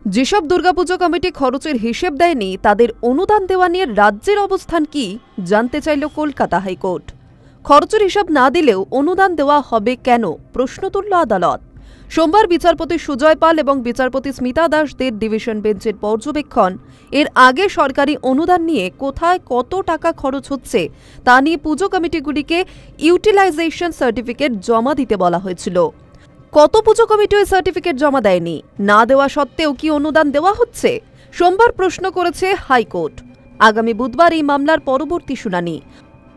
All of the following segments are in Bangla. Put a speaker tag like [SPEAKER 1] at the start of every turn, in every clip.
[SPEAKER 1] যেসব দুর্গাপুজো কমিটি খরচের হিসেব দেয়নি তাদের অনুদান দেওয়া নিয়ে রাজ্যের অবস্থান কি জানতে চাইল কলকাতা হাইকোর্ট। খরচের হিসাব না দিলেও অনুদান দেওয়া হবে কেন প্রশ্ন তুলল আদালত। সোমবার বিচারপতি সুজয় পাল এবং বিচারপতি স্মিতা দাসদের ডিভিশন বেঞ্চের পর্যবেক্ষণ। এর আগে সরকারি অনুদান নিয়ে কোথায় কত টাকা খরচ হচ্ছে তা নিয়ে পুজো কমিটিগুলিকে ইউটিলাইজেশন সার্টিফিকেট জমা দিতে বলা হয়েছিল। কত পুজো কমিটি ওই সার্টিফিকেট জমা দেয়নি, না দেওয়া সত্ত্বেও কি অনুদান দেওয়া হচ্ছে, সোমবার প্রশ্ন করেছে হাইকোর্ট। আগামী বুধবার এই মামলার পরবর্তী শুনানি।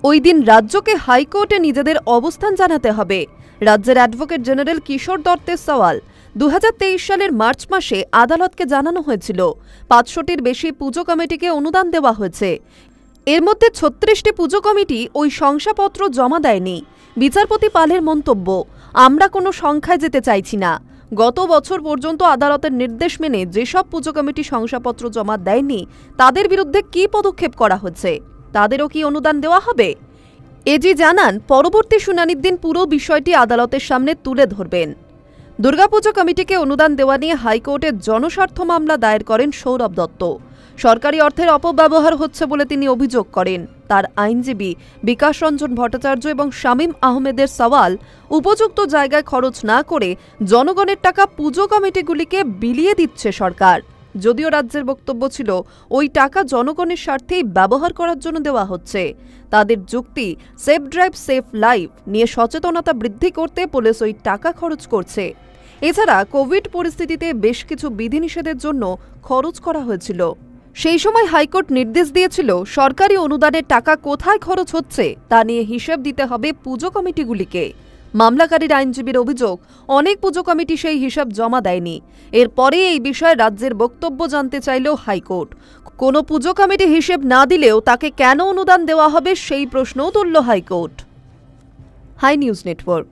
[SPEAKER 1] ওই দিন রাজ্যকে হাইকোর্টে নিজেদের অবস্থান জানাতে হবে। রাজ্যের অ্যাডভোকেট জেনারেল কিশোর দত্তের সওয়াল, 2023 সালের মার্চ মাসে আদালতকে জানানো হয়েছিল 500টির বেশি পুজো কমিটিকে অনুদান দেওয়া হয়েছে। এর মধ্যে 36টি পুজো কমিটি ওই শংসাপত্র জমা দেয়নি। বিচারপতি পালের মন্তব্য, আমরা কোনো সংখ্যায় যেতে চাইছি না। গত বছর পর্যন্ত আদালতের নির্দেশ মেনে যেসব পুজো কমিটি শংসাপত্র জমা দেয়নি তাদের বিরুদ্ধে কী পদক্ষেপ করা হচ্ছে, তাদেরও কি অনুদান দেওয়া হবে? এজি জানান, পরবর্তী শুনানির দিন পুরো বিষয়টি আদালতের সামনে তুলে ধরবেন। দুর্গাপুজো কমিটিকে অনুদান দেওয়া নিয়ে হাইকোর্টে জনস্বার্থ মামলা দায়ের করেন সৌরভ দত্ত। সরকারি অর্থের অপব্যবহার হচ্ছে বলে তিনি অভিযোগ করেন। তার আইনজীবী বিকাশ রঞ্জন ভট্টাচার্য এবং শামীম আহমেদের সওয়াল, উপযুক্ত জায়গায় খরচ না করে জনগণের টাকা পুজো কমিটিগুলিকে বিলিয়ে দিচ্ছে সরকার। যদিও রাজ্যের বক্তব্য ছিল ওই টাকা জনগণের স্বার্থেই ব্যবহার করার জন্য দেওয়া হচ্ছে। তাদের যুক্তি, সেফ ড্রাইভ সেফ লাইফ নিয়ে সচেতনতা বৃদ্ধি করতে পুলিশ ওই টাকা খরচ করছে। এছাড়া কোভিড পরিস্থিতিতে বেশ কিছু বিধিনিষেধের জন্য খরচ করা হয়েছিল। সেই সময় হাইকোর্ট নির্দেশ দিয়েছিল সরকারি অনুদানের টাকা কোথায় খরচ হচ্ছে তা নিয়ে হিসেব দিতে হবে পুজো কমিটিগুলিকে। মামলাকারীর আইনজীবীর অভিযোগ, অনেক পুজো কমিটি সেই হিসাব জমা দেয়নি। এরপরে এই বিষয়ে রাজ্যের বক্তব্য জানতে চাইল হাইকোর্ট। কোনো পুজো কমিটি হিসেব না দিলেও তাকে কেন অনুদান দেওয়া হবে সেই প্রশ্নও তুলল হাইকোর্ট। High news network.